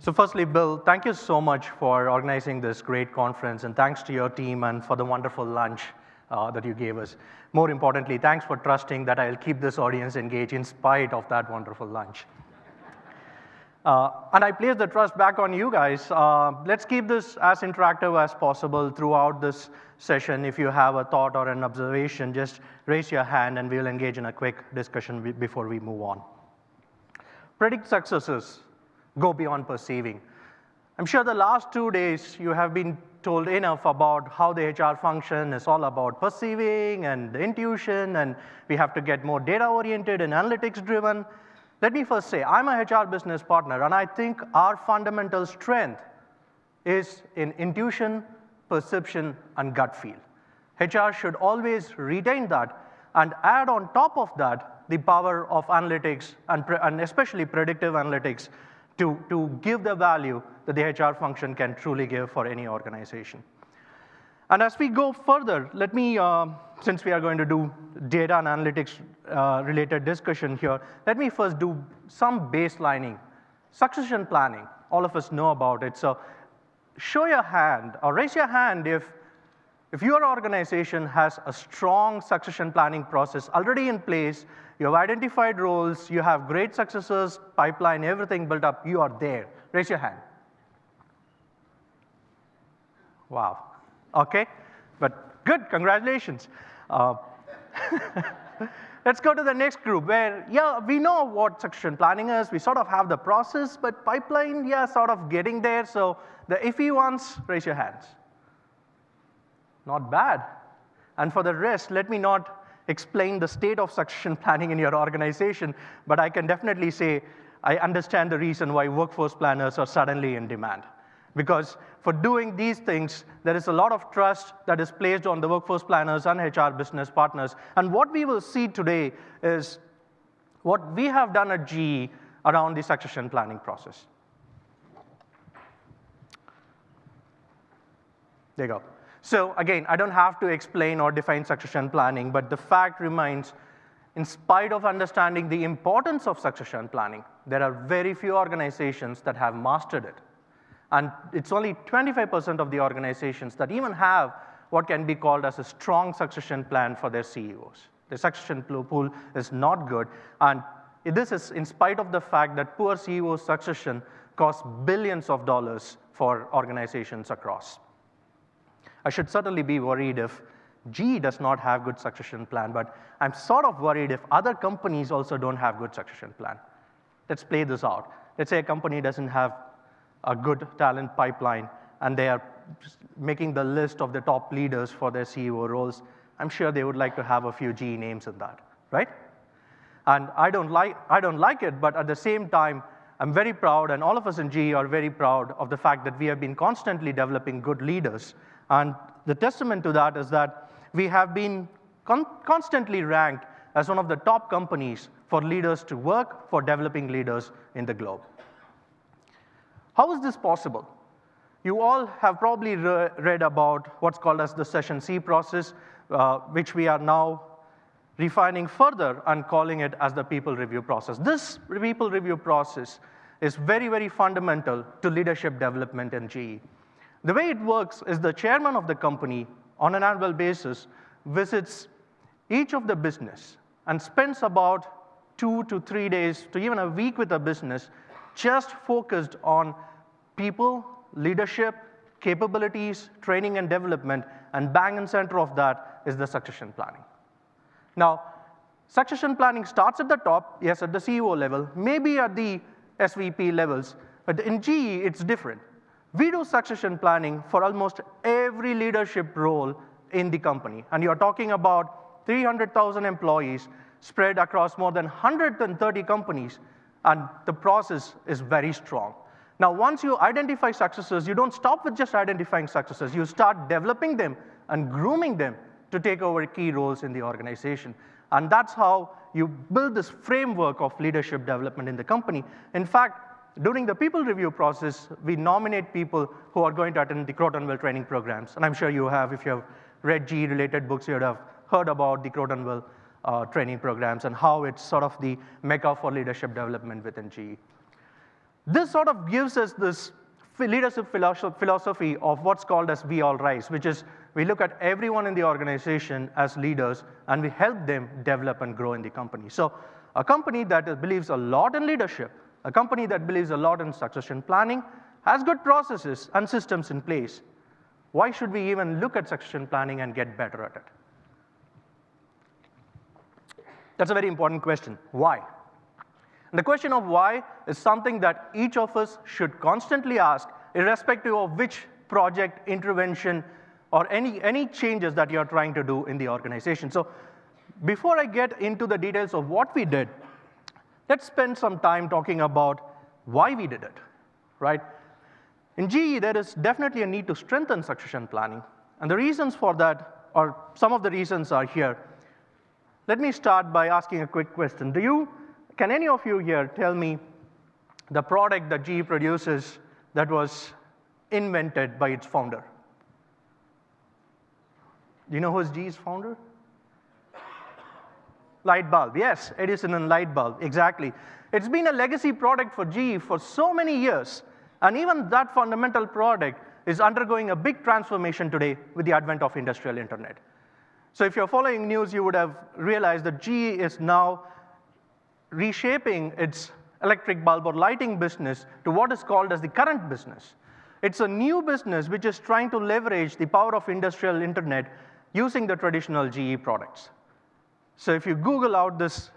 So firstly, Bill, thank you so much for organizing this great conference, and thanks to your team and for the wonderful lunch that you gave us. More importantly, thanks for trusting that I'll keep this audience engaged in spite of that wonderful lunch. And I place the trust back on you guys. Let's keep this as interactive as possible throughout this session. If you have a thought or an observation, just raise your hand and we'll engage in a quick discussion before we move on. Predict successes. Go beyond perceiving. I'm sure the last 2 days you have been told enough about how the HR function is all about perceiving and intuition, and we have to get more data-oriented and analytics-driven. Let me first say, I'm a HR business partner, and I think our fundamental strength is in intuition, perception, and gut feel. HR should always retain that and add on top of that the power of analytics and especially predictive analytics to give the value that the HR function can truly give for any organization. And as we go further, let me, since we are going to do data and analytics related discussion here, let me first do some baselining. Succession planning, all of us know about it. So show your hand or raise your hand if your organization has a strong succession planning process already in place. You have identified roles, you have great successors, pipeline, everything built up, you are there. Raise your hand. Wow, okay, but good, congratulations. Let's go to the next group where, yeah, we know what succession planning is, we sort of have the process, but pipeline, yeah, sort of getting there, so the iffy ones, raise your hands. Not bad. And for the rest, let me not explain the state of succession planning in your organization, but I can definitely say I understand the reason why workforce planners are suddenly in demand. Because for doing these things, there is a lot of trust that is placed on the workforce planners and HR business partners. And what we will see today is what we have done at GE around the succession planning process. There you go. So again, I don't have to explain or define succession planning, but the fact remains, in spite of understanding the importance of succession planning, there are very few organizations that have mastered it. And it's only 25% of the organizations that even have what can be called as a strong succession plan for their CEOs. The succession pool is not good, and this is in spite of the fact that poor CEO succession costs billions of dollars for organizations across. I should certainly be worried if GE does not have good succession plan, but I'm sort of worried if other companies also don't have good succession plan. Let's play this out. Let's say a company doesn't have a good talent pipeline, and they are making the list of the top leaders for their CEO roles. I'm sure they would like to have a few GE names in that, right? And I don't like it, but at the same time, I'm very proud, and all of us in GE are very proud of the fact that we have been constantly developing good leaders. And the testament to that is that we have been constantly ranked as one of the top companies for leaders to work, for developing leaders in the globe. How is this possible? You all have probably read about what's called as the Session C process, which we are now refining further and calling it as the people review process. This people review process is very, very fundamental to leadership development in GE. The way it works is the chairman of the company on an annual basis visits each of the business and spends about 2 to 3 days to even a week with a business just focused on people, leadership, capabilities, training and development, and bang in center of that is the succession planning. Now, succession planning starts at the top, yes, at the CEO level, maybe at the SVP levels, but in GE, it's different. We do succession planning for almost every leadership role in the company. And you're talking about 300,000 employees spread across more than 130 companies, and the process is very strong. Now, once you identify successors, you don't stop with just identifying successors. You start developing them and grooming them to take over key roles in the organization. And that's how you build this framework of leadership development in the company. In fact, during the people review process, we nominate people who are going to attend the Crotonville training programs. And I'm sure you have, if you have read GE-related books, you would have heard about the Crotonville training programs and how it's sort of the mecca for leadership development within GE. This sort of gives us this leadership philosophy of what's called as we all rise, which is we look at everyone in the organization as leaders and we help them develop and grow in the company. So a company that believes a lot in leadership, a company that believes a lot in succession planning, has good processes and systems in place. Why should we even look at succession planning and get better at it? That's a very important question. Why? And the question of why is something that each of us should constantly ask, irrespective of which project, intervention, or any changes that you're trying to do in the organization. So before I get into the details of what we did, let's spend some time talking about why we did it, right? In GE, there is definitely a need to strengthen succession planning. And the reasons for that, or some of the reasons are here. Let me start by asking a quick question. Can any of you here tell me the product that GE produces that was invented by its founder? Do you know who's GE's founder? Light bulb, yes, Edison and light bulb, exactly. It's been a legacy product for GE for so many years, and even that fundamental product is undergoing a big transformation today with the advent of industrial internet. So if you're following news, you would have realized that GE is now reshaping its electric bulb or lighting business to what is called as the current business. It's a new business which is trying to leverage the power of industrial internet using the traditional GE products. So if you Google out this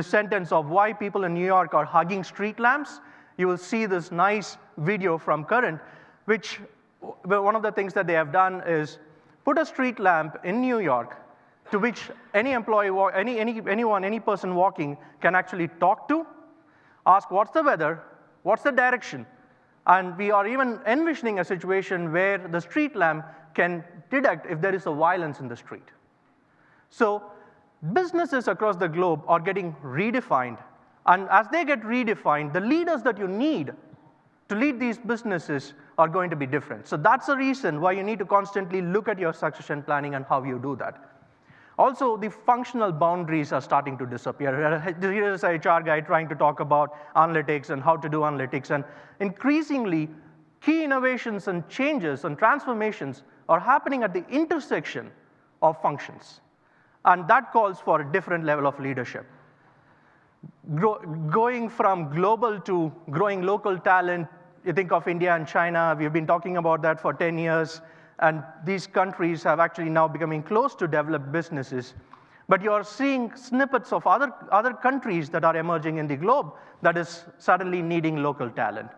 sentence of why people in New York are hugging street lamps, you will see this nice video from Current, which one of the things that they have done is put a street lamp in New York to which any employee, any person walking can actually talk to, ask what's the weather, what's the direction, and we are even envisioning a situation where the street lamp can detect if there is a violence in the street. So businesses across the globe are getting redefined, and as they get redefined, the leaders that you need to lead these businesses are going to be different. So that's the reason why you need to constantly look at your succession planning and how you do that. Also, the functional boundaries are starting to disappear. Here is an HR guy trying to talk about analytics and how to do analytics, and increasingly, key innovations and changes and transformations are happening at the intersection of functions. And that calls for a different level of leadership. Going from global to growing local talent, you think of India and China, we've been talking about that for 10 years, and these countries have actually now becoming close to developed businesses. But you're seeing snippets of other countries that are emerging in the globe that is suddenly needing local talent.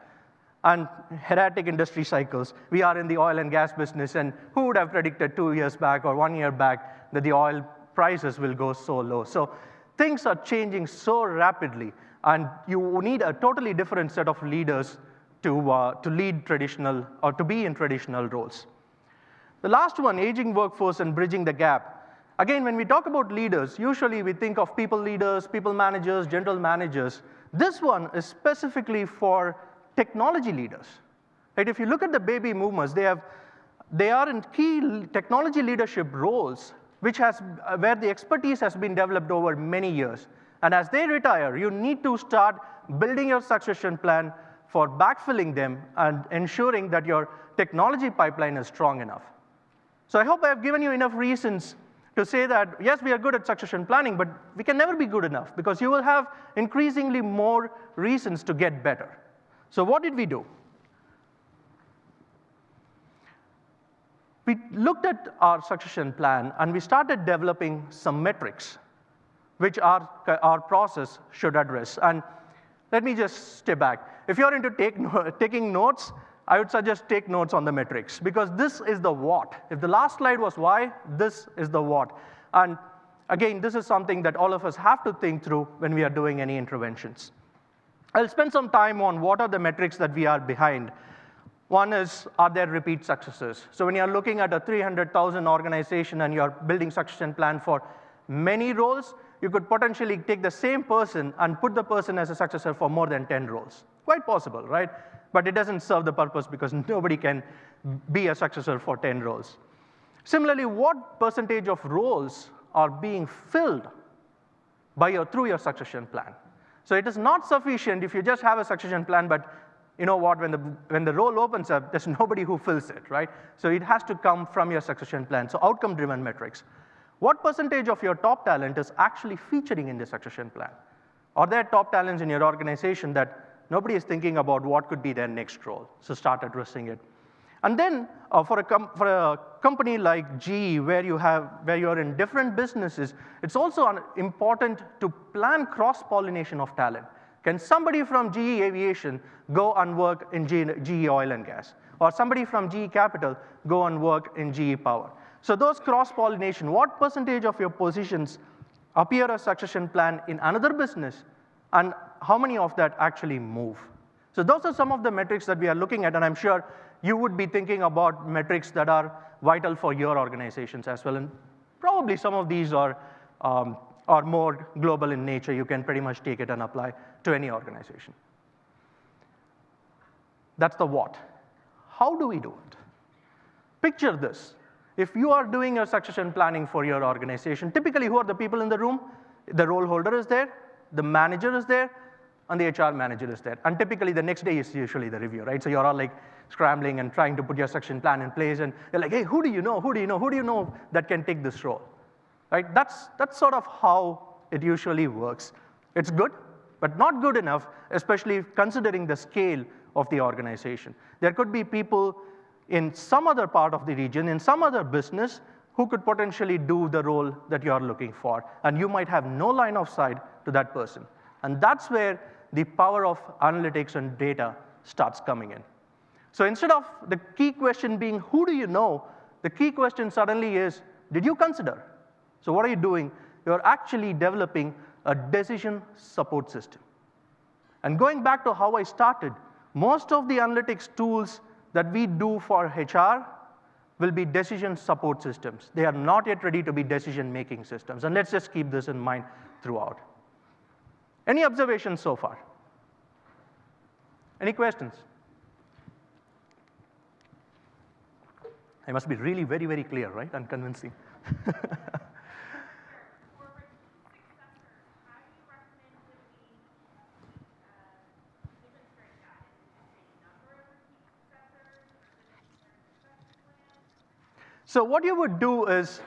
And erratic industry cycles. We are in the oil and gas business, and who would have predicted 2 years back or 1 year back that the oil prices will go so low? So things are changing so rapidly, and you need a totally different set of leaders to lead traditional, or to be in traditional roles. The last one, aging workforce and bridging the gap. Again, when we talk about leaders, usually we think of people leaders, people managers, general managers. This one is specifically for technology leaders. Right? If you look at the baby boomers, they are in key technology leadership roles, where the expertise has been developed over many years. And as they retire, you need to start building your succession plan for backfilling them and ensuring that your technology pipeline is strong enough. So I hope I have given you enough reasons to say that, yes, we are good at succession planning, but we can never be good enough because you will have increasingly more reasons to get better. So what did we do? We looked at our succession plan, and we started developing some metrics which our process should address. And let me just step back. If you're into taking notes, I would suggest take notes on the metrics, because this is the what. If the last slide was why, this is the what. And again, this is something that all of us have to think through when we are doing any interventions. I'll spend some time on what are the metrics that we are behind. One is, are there repeat successes? So when you're looking at a 300,000 organization and you're building succession plan for many roles, you could potentially take the same person and put the person as a successor for more than 10 roles. Quite possible, right? But it doesn't serve the purpose because nobody can be a successor for 10 roles. Similarly, what percentage of roles are being filled through your succession plan? So it is not sufficient if you just have a succession plan, but you know what, when the role opens up, there's nobody who fills it, right? So it has to come from your succession plan. So outcome-driven metrics. What percentage of your top talent is actually featuring in the succession plan? Are there top talents in your organization that nobody is thinking about what could be their next role? So start addressing it. And then for a company like GE, where you are in different businesses, it's also important to plan cross-pollination of talent. Can somebody from GE Aviation go and work in GE Oil and Gas? Or somebody from GE Capital go and work in GE Power? So those cross-pollination, what percentage of your positions appear as succession plan in another business, and how many of that actually move? So those are some of the metrics that we are looking at, and I'm sure you would be thinking about metrics that are vital for your organizations as well. And probably some of these are more global in nature. You can pretty much take it and apply to any organization. That's the what. How do we do it? Picture this. If you are doing your succession planning for your organization, typically who are the people in the room? The role holder is there, the manager is there, and the HR manager is there. And typically the next day is usually the review, right? So you're all like scrambling and trying to put your succession plan in place, and you're like, hey, who do you know? Who do you know? Who do you know that can take this role? Right? That's sort of how it usually works. It's good, but not good enough, especially considering the scale of the organization. There could be people in some other part of the region, in some other business, who could potentially do the role that you're looking for, and you might have no line of sight to that person. And that's where the power of analytics and data starts coming in. So instead of the key question being, who do you know, the key question suddenly is, did you consider? So what are you doing? You're actually developing a decision support system. And going back to how I started, most of the analytics tools that we do for HR will be decision support systems. They are not yet ready to be decision-making systems. And let's just keep this in mind throughout. Any observations so far? Any questions? I must be really very, very clear, right, and convincing. So what you would do is,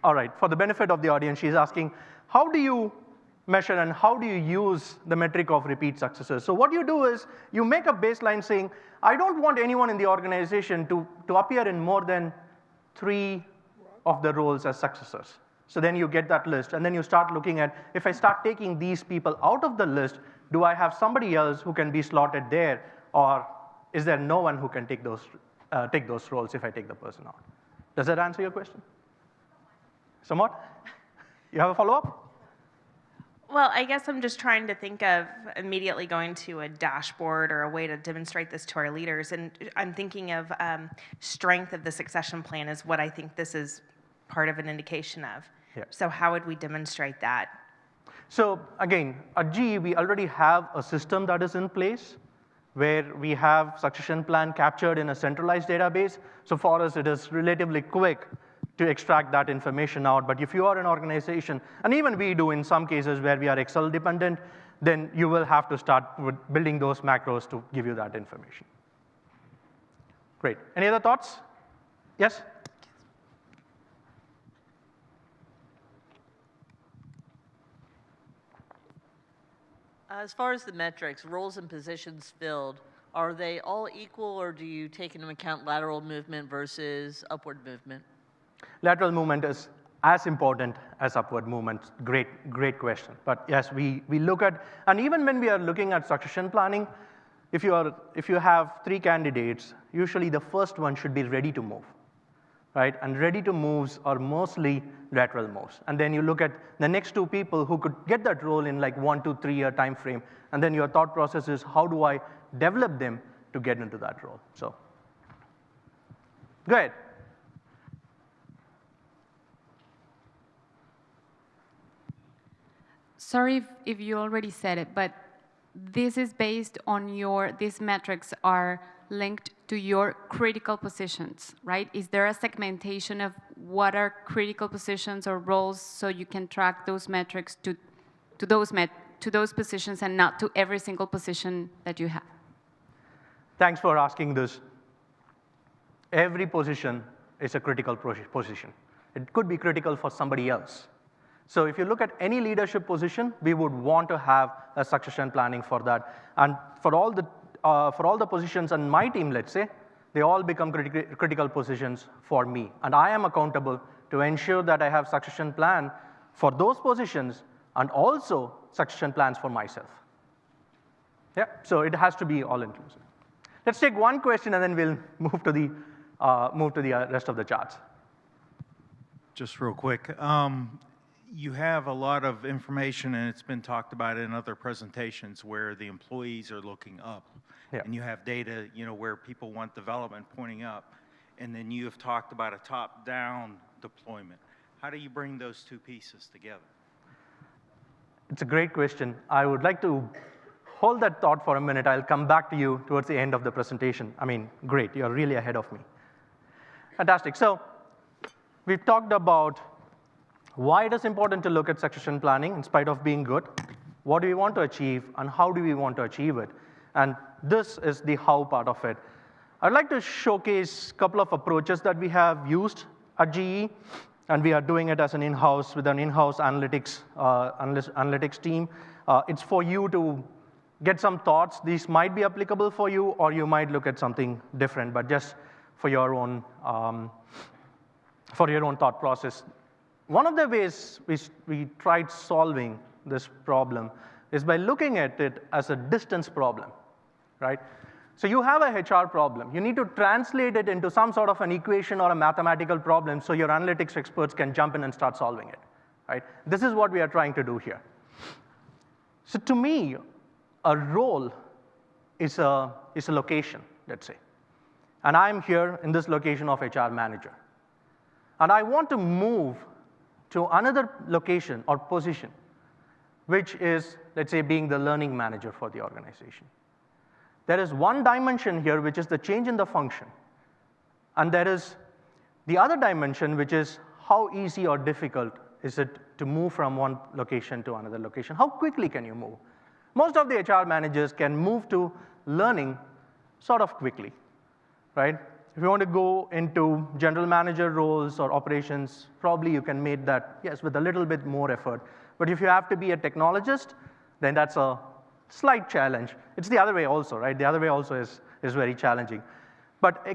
all right, for the benefit of the audience, she's asking, how do you measure and how do you use the metric of repeat successes? So what you do is, you make a baseline saying, I don't want anyone in the organization to appear in more than 3 of the roles as successors. So then you get that list, and then you start looking at, if I start taking these people out of the list, do I have somebody else who can be slotted there, or is there no one who can take those roles if I take the person out? Does that answer your question? Somewhat? You have a follow-up? Well, I guess I'm just trying to think of immediately going to a dashboard or a way to demonstrate this to our leaders. And I'm thinking of strength of the succession plan is what I think this is part of an indication of. Yeah. So how would we demonstrate that? So again, at GE, we already have a system that is in place where we have succession plan captured in a centralized database. So for us, it is relatively quick to extract that information out. But if you are an organization, and even we do in some cases where we are Excel dependent, then you will have to start with building those macros to give you that information. Great. Any other thoughts? Yes? As far as the metrics, roles and positions filled, are they all equal, or do you take into account lateral movement versus upward movement? Lateral movement is as important as upward movement. Great question. But yes, we look at, and even when we are looking at succession planning, if you have 3 candidates, usually the first one should be ready to move, right? And ready to moves are mostly lateral moves. And then you look at the next 2 people who could get that role in like 1 to 3 year time frame. And then your thought process is, how do I develop them to get into that role? So, go ahead. Sorry if you already said it, but this is based on these metrics are linked to your critical positions, right? Is there a segmentation of what are critical positions or roles so you can track those metrics to those to those positions and not to every single position that you have? Thanks for asking this. Every position is a critical position. It could be critical for somebody else. So if you look at any leadership position, we would want to have a succession planning for that. And for all the positions on my team, let's say, they all become critical positions for me. And I am accountable to ensure that I have succession plan for those positions and also succession plans for myself. Yeah, so it has to be all-inclusive. Let's take one question and then we'll move to the rest of the charts. Just real quick. You have a lot of information, and it's been talked about in other presentations, where the employees are looking up. Yeah. And you have data, where people want development pointing up. And then you have talked about a top-down deployment. How do you bring those two pieces together? It's a great question. I would like to hold that thought for a minute. I'll come back to you towards the end of the presentation. I mean, great, you're really ahead of me. Fantastic. So we've talked about why it is important to look at succession planning in spite of being good, what do we want to achieve, and how do we want to achieve it. And this is the how part of it. I'd like to showcase a couple of approaches that we have used at GE, and we are doing it as an in-house with an in-house analytics team. It's for you to get some thoughts. These might be applicable for you, or you might look at something different, but just for your own thought process. One of the ways we tried solving this problem is by looking at it as a distance problem, right? So you have a HR problem. You need to translate it into some sort of an equation or a mathematical problem so your analytics experts can jump in and start solving it, right? This is what we are trying to do here. So to me, a role is a location, let's say. And I'm here in this location of HR manager. And I want to move to another location or position, which is, let's say, being the learning manager for the organization. There is one dimension here, which is the change in the function. And there is the other dimension, which is how easy or difficult is it to move from one location to another location? How quickly can you move? Most of the HR managers can move to learning sort of quickly, right? If you want to go into general manager roles or operations, probably you can make that, yes, with a little bit more effort. But if you have to be a technologist, then that's a slight challenge. It's the other way also, right? The other way also is very challenging. But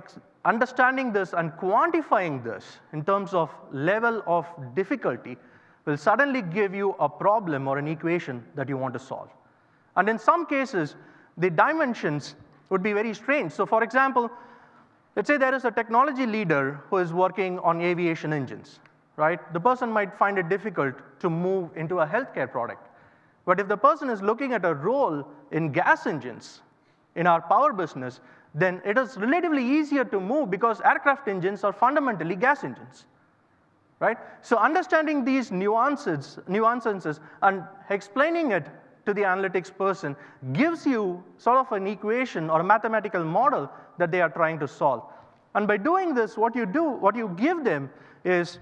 understanding this and quantifying this in terms of level of difficulty will suddenly give you a problem or an equation that you want to solve. And in some cases, the dimensions would be very strange. So for example, let's say there is a technology leader who is working on aviation engines, right? The person might find it difficult to move into a healthcare product. But if the person is looking at a role in gas engines in our power business, then it is relatively easier to move because aircraft engines are fundamentally gas engines, right? So understanding these nuances and explaining it to the analytics person gives you sort of an equation or a mathematical model that they are trying to solve. And by doing this, what you give them is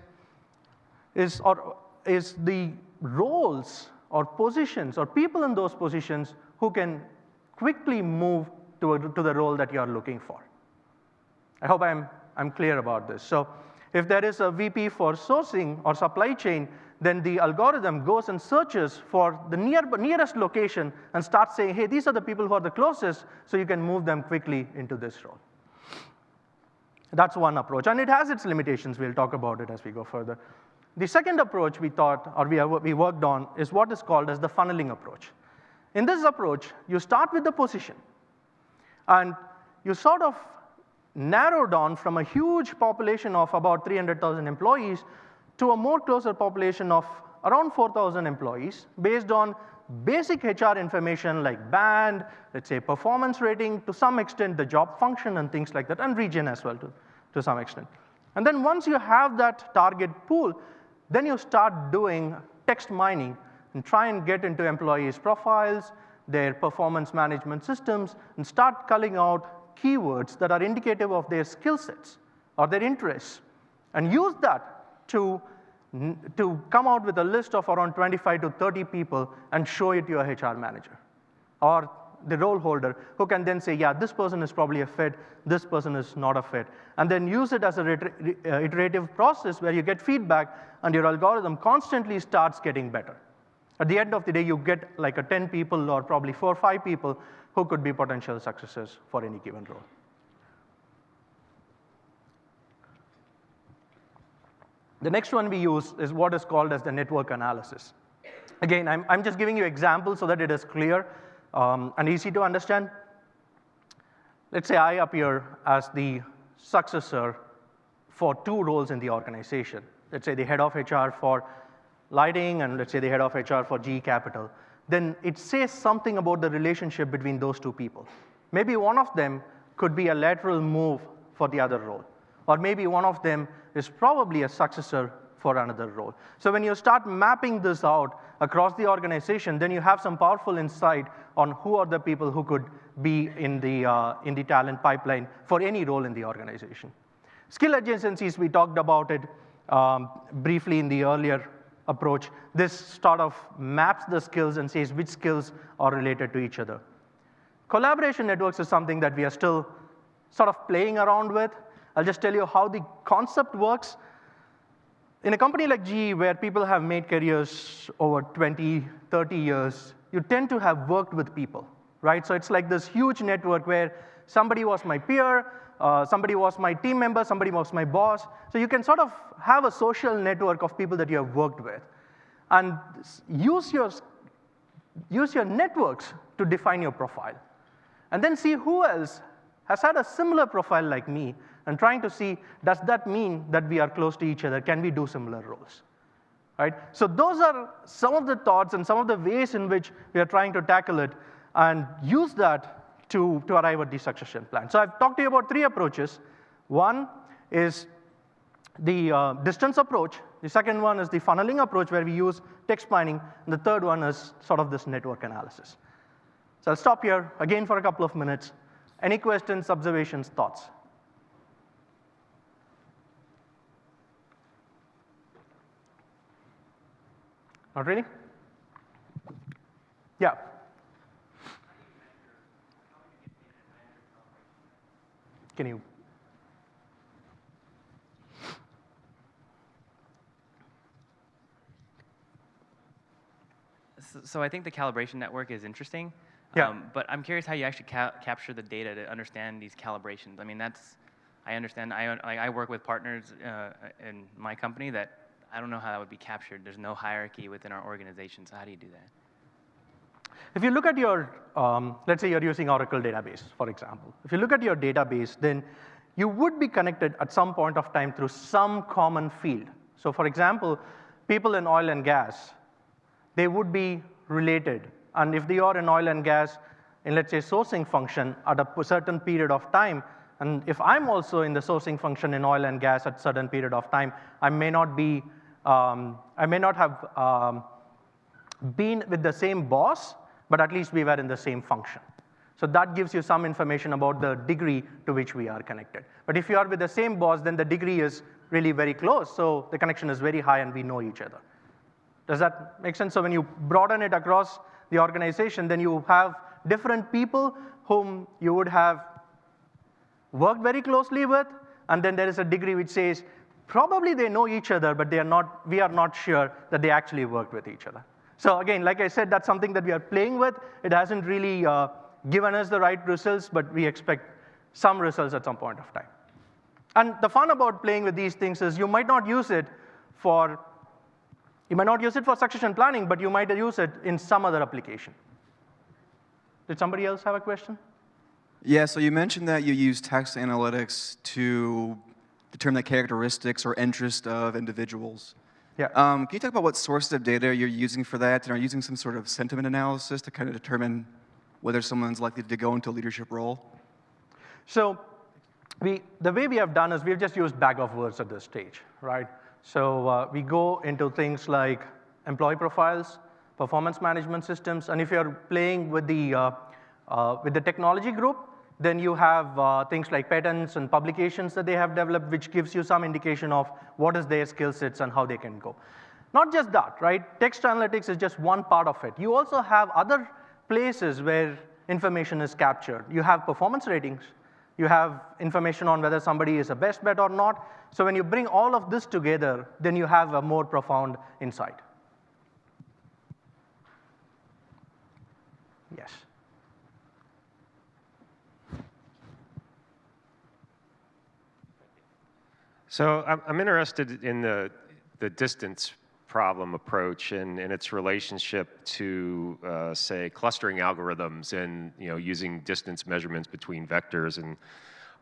the roles or positions or people in those positions who can quickly move to the role that you are looking for. I hope I'm clear about this. So if there is a VP for sourcing or supply chain, then the algorithm goes and searches for the nearest location and starts saying, hey, these are the people who are the closest, so you can move them quickly into this role. That's one approach, and it has its limitations. We'll talk about it as we go further. The second approach we thought, or we worked on, is what is called as the funneling approach. In this approach, you start with the position, and you sort of narrow down from a huge population of about 300,000 employees to a more closer population of around 4,000 employees based on basic HR information like band, let's say performance rating, to some extent the job function and things like that, and region as well to some extent. And then once you have that target pool, then you start doing text mining and try and get into employees' profiles, their performance management systems, and start culling out keywords that are indicative of their skill sets or their interests, and use that to to come out with a list of around 25 to 30 people and show it to your HR manager or the role holder, who can then say, yeah, this person is probably a fit, this person is not a fit, and then use it as a iterative process where you get feedback and your algorithm constantly starts getting better. At the end of the day, you get like a 10 people or probably 4 or 5 people who could be potential successors for any given role. The next one we use is what is called as the network analysis. Again, I'm just giving you examples so that it is clear and easy to understand. Let's say I appear as the successor for 2 roles in the organization. Let's say the head of HR for lighting, and let's say the head of HR for GE Capital. Then it says something about the relationship between those 2 people. Maybe one of them could be a lateral move for the other role. Or maybe one of them is probably a successor for another role. So when you start mapping this out across the organization, then you have some powerful insight on who are the people who could be in the talent pipeline for any role in the organization. Skill adjacencies, we talked about it briefly in the earlier approach. This sort of maps the skills and says which skills are related to each other. Collaboration networks is something that we are still sort of playing around with. I'll just tell you how the concept works. In a company like GE, where people have made careers over 20, 30 years, you tend to have worked with people, right? So it's like this huge network where somebody was my peer, somebody was my team member, somebody was my boss. So you can sort of have a social network of people that you have worked with. And use your networks to define your profile. And then see who else has had a similar profile like me, and trying to see, does that mean that we are close to each other? Can we do similar roles? Right? So those are some of the thoughts and some of the ways in which we are trying to tackle it and use that to arrive at the succession plan. So I've talked to you about 3 approaches. One is the distance approach. The second one is the funneling approach, where we use text mining. And the third one is sort of this network analysis. So I'll stop here again for a couple of minutes. Any questions, observations, thoughts? Not really? Yeah. Can you? So I think the calibration network is interesting. Yeah. But I'm curious how you actually capture the data to understand these calibrations. I mean, I understand. I work with partners in my company that I don't know how that would be captured. There's no hierarchy within our organization. So how do you do that? If you look at your, let's say you're using Oracle database, for example. If you look at your database, then you would be connected at some point of time through some common field. So for example, people in oil and gas, they would be related. And if they are in oil and gas, in let's say sourcing function at a certain period of time, and if I'm also in the sourcing function in oil and gas at a certain period of time, I may not have been with the same boss, but at least we were in the same function. So that gives you some information about the degree to which we are connected. But if you are with the same boss, then the degree is really very close, so the connection is very high and we know each other. Does that make sense? So when you broaden it across the organization, then you have different people whom you would have worked very closely with, and then there is a degree which says probably they know each other, but we are not sure that they actually worked with each other. So again, like I said, that's something that we are playing with. It hasn't really given us the right results, but we expect some results at some point of time. And the fun about playing with these things is you might not use it for succession planning, but you might use it in some other application. Did somebody else have a question? Yeah, so you mentioned that you use text analytics to determine the characteristics or interest of individuals. Yeah. Can you talk about what sources of data you're using for that? And are you using some sort of sentiment analysis to kind of determine whether someone's likely to go into a leadership role? So the way we have done is we've just used bag of words at this stage, right? So we go into things like employee profiles, performance management systems, and if you're playing with the technology group, Then you have things like patents and publications that they have developed, which gives you some indication of what is their skill sets and how they can go. Not just that, right? Text analytics is just one part of it. You also have other places where information is captured. You have performance ratings. You have information on whether somebody is a best bet or not. So when you bring all of this together, then you have a more profound insight. Yes. So I'm interested in the distance problem approach and its relationship to, say, clustering algorithms and using distance measurements between vectors. And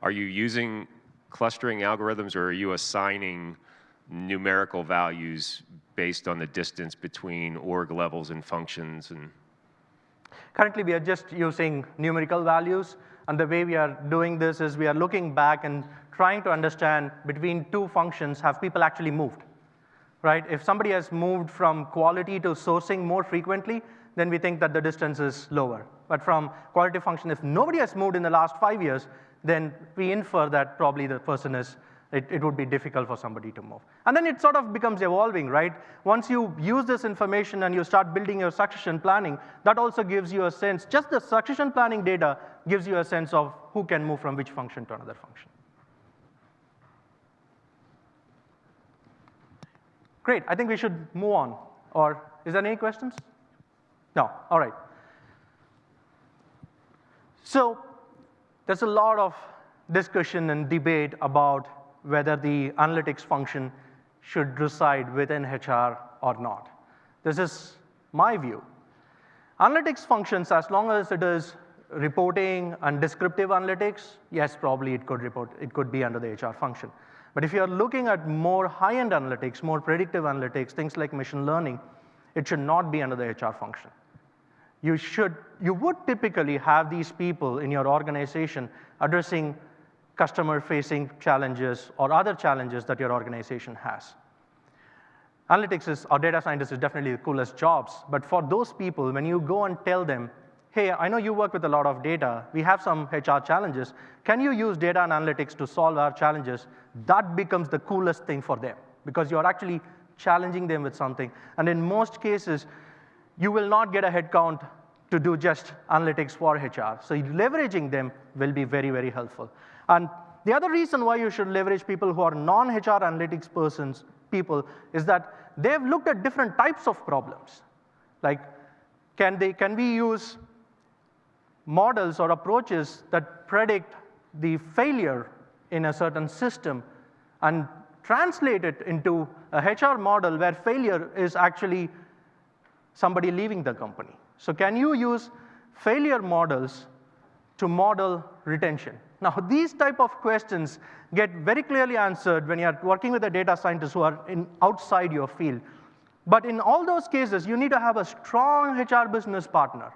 are you using clustering algorithms, or are you assigning numerical values based on the distance between org levels and functions? And currently, we are just using numerical values. And the way we are doing this is we are looking back and trying to understand between two functions, have people actually moved? Right? If somebody has moved from quality to sourcing more frequently, then we think that the distance is lower. But from quality function, if nobody has moved in the last 5 years, then we infer that probably the person is, it would be difficult for somebody to move. And then it sort of becomes evolving, right? Once you use this information and you start building your succession planning, that also gives you a sense, just the succession planning data gives you a sense of who can move from which function to another function. Great, I think we should move on. Or is there any questions? No, all right. So there's a lot of discussion and debate about whether the analytics function should reside within HR or not. This is my view. Analytics functions, as long as it is reporting and descriptive analytics, yes, probably it could be under the HR function. But if you're looking at more high-end analytics, more predictive analytics, things like machine learning, it should not be under the HR function. You would typically have these people in your organization addressing customer-facing challenges or other challenges that your organization has. Analytics or data scientist is definitely the coolest jobs, but for those people, when you go and tell them, hey, I know you work with a lot of data, we have some HR challenges, can you use data and analytics to solve our challenges? That becomes the coolest thing for them, because you're actually challenging them with something. And in most cases, you will not get a headcount to do just analytics for HR. So leveraging them will be very, very helpful. And the other reason why you should leverage people who are non-HR analytics people is that they've looked at different types of problems. Like, can we use models or approaches that predict the failure in a certain system and translate it into a HR model where failure is actually somebody leaving the company? So can you use failure models to model retention? Now, these type of questions get very clearly answered when you're working with the data scientists who are outside your field. But in all those cases, you need to have a strong HR business partner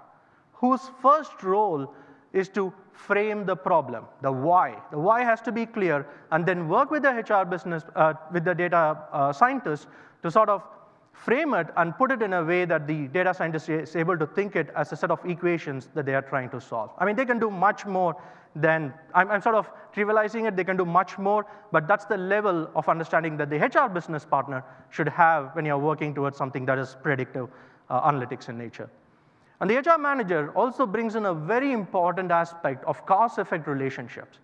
whose first role is to frame the problem, the why. The why has to be clear, and then work with the HR business, with the data scientists to sort of frame it and put it in a way that the data scientist is able to think it as a set of equations that they are trying to solve. I mean, they can do much more than, I'm sort of trivializing it, they can do much more, but that's the level of understanding that the HR business partner should have when you're working towards something that is predictive analytics in nature. And the HR manager also brings in a very important aspect of cause-effect relationships,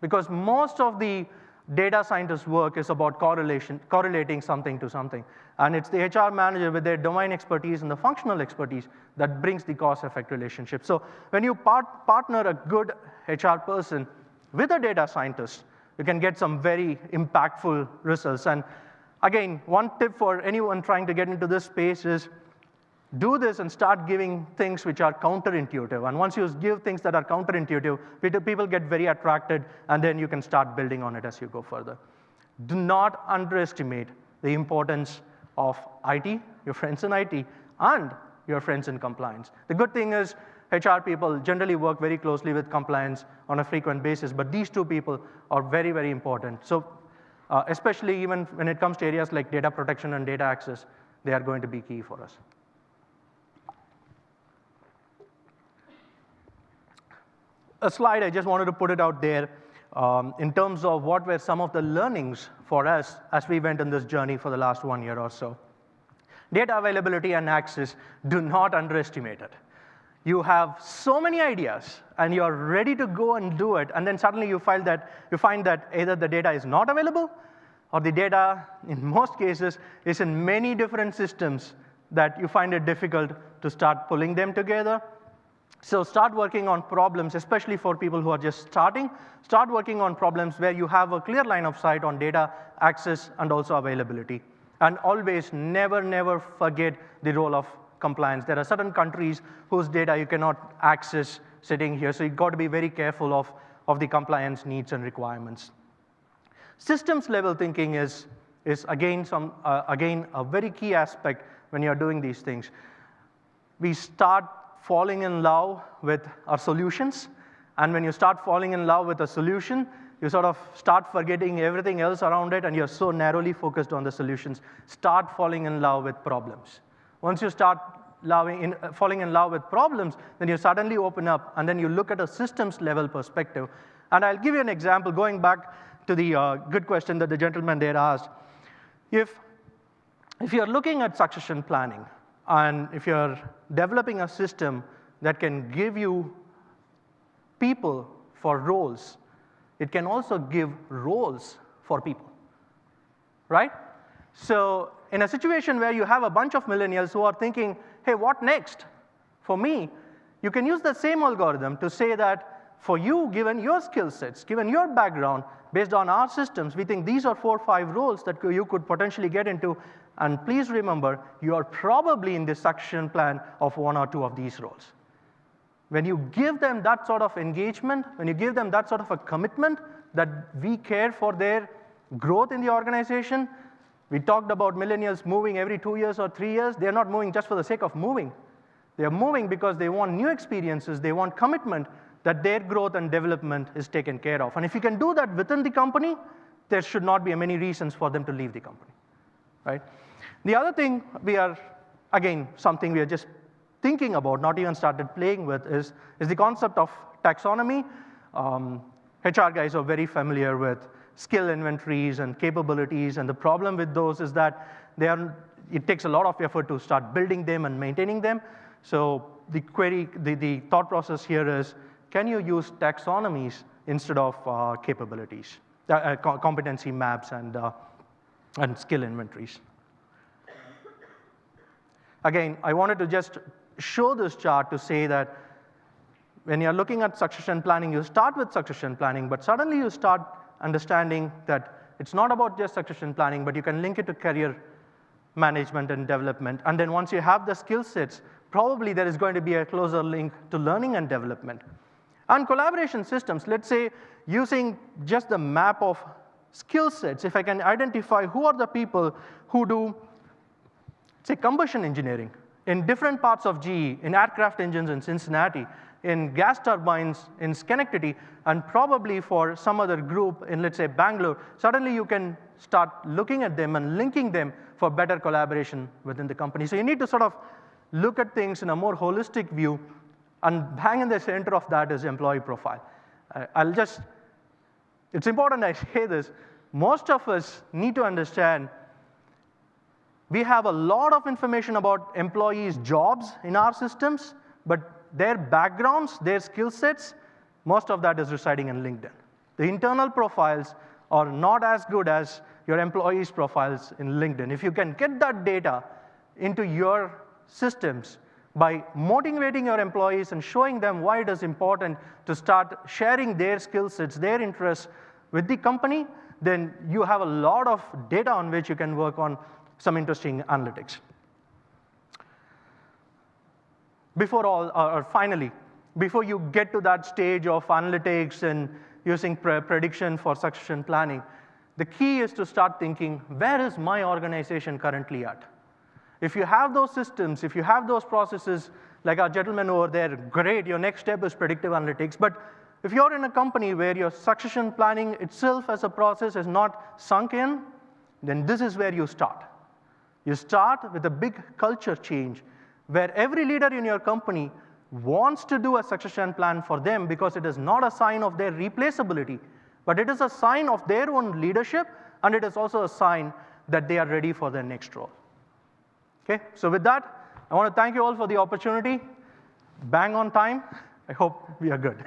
because most of the data scientist work is about correlating something to something. And it's the HR manager with their domain expertise and the functional expertise that brings the cause-effect relationship. So when you partner a good HR person with a data scientist, you can get some very impactful results. And again, one tip for anyone trying to get into this space is do this and start giving things which are counterintuitive. And once you give things that are counterintuitive, people get very attracted, and then you can start building on it as you go further. Do not underestimate the importance of IT, your friends in IT, and your friends in compliance. The good thing is HR people generally work very closely with compliance on a frequent basis, but these two people are very, very important. So especially even when it comes to areas like data protection and data access, they are going to be key for us. a slide, I just wanted to put it out there in terms of what were some of the learnings for us as we went on this journey for the last 1 year or so. Data availability and access, do not underestimate it. You have so many ideas, and you're ready to go and do it, and then suddenly you find that either the data is not available, or the data, in most cases, is in many different systems that you find it difficult to start pulling them together. So start working on problems, especially for people who are just starting. Start working on problems where you have a clear line of sight on data, access, and also availability. And always, never, never forget the role of compliance. There are certain countries whose data you cannot access sitting here, so you've got to be very careful of the compliance needs and requirements. Systems level thinking is again, again a very key aspect when you're doing these things. We start falling in love with our solutions, and when you start falling in love with a solution, you sort of start forgetting everything else around it, and you're so narrowly focused on the solutions. Start falling in love with problems. Once you start falling in love with problems, then you suddenly open up, and then you look at a systems level perspective. And I'll give you an example, going back to the good question that the gentleman there asked. If you're looking at succession planning, and if you're developing a system that can give you people for roles, it can also give roles for people, right? So in a situation where you have a bunch of millennials who are thinking, hey, what next for me? You can use the same algorithm to say that for you, given your skill sets, given your background, based on our systems, we think these are 4 or 5 roles that you could potentially get into. And please remember, you are probably in the succession plan of 1 or 2 of these roles. When you give them that sort of engagement, when you give them that sort of a commitment that we care for their growth in the organization, we talked about millennials moving every 2 years or 3 years. They're not moving just for the sake of moving. They're moving because they want new experiences. They want commitment that their growth and development is taken care of. And if you can do that within the company, there should not be many reasons for them to leave the company, right? The other thing again, something we are just thinking about, not even started playing with, is the concept of taxonomy. HR guys are very familiar with skill inventories and capabilities, and the problem with those is that it takes a lot of effort to start building them and maintaining them. So the thought process here is, can you use taxonomies instead of capabilities, competency maps and skill inventories? Again, I wanted to just show this chart to say that when you're looking at succession planning, you start with succession planning, but suddenly you start understanding that it's not about just succession planning, but you can link it to career management and development. And then once you have the skill sets, probably there is going to be a closer link to learning and development. And collaboration systems, let's say using just the map of skill sets, if I can identify who are the people who do, say, combustion engineering in different parts of GE, in aircraft engines in Cincinnati, in gas turbines in Schenectady, and probably for some other group in, let's say, Bangalore, suddenly you can start looking at them and linking them for better collaboration within the company. So you need to sort of look at things in a more holistic view, and bang in the center of that is employee profile. It's important I say this. Most of us need to understand we have a lot of information about employees' jobs in our systems, but their backgrounds, their skill sets, most of that is residing in LinkedIn. The internal profiles are not as good as your employees' profiles in LinkedIn. If you can get that data into your systems by motivating your employees and showing them why it is important to start sharing their skill sets, their interests with the company, then you have a lot of data on which you can work on some interesting analytics. Finally, before you get to that stage of analytics and using prediction for succession planning, the key is to start thinking, where is my organization currently at? If you have those systems, if you have those processes, like our gentleman over there, great, your next step is predictive analytics. But if you're in a company where your succession planning itself as a process is not sunk in, then this is where you start. You start with a big culture change, where every leader in your company wants to do a succession plan for them because it is not a sign of their replaceability, but it is a sign of their own leadership, and it is also a sign that they are ready for their next role. Okay, so with that, I want to thank you all for the opportunity. Bang on time. I hope we are good.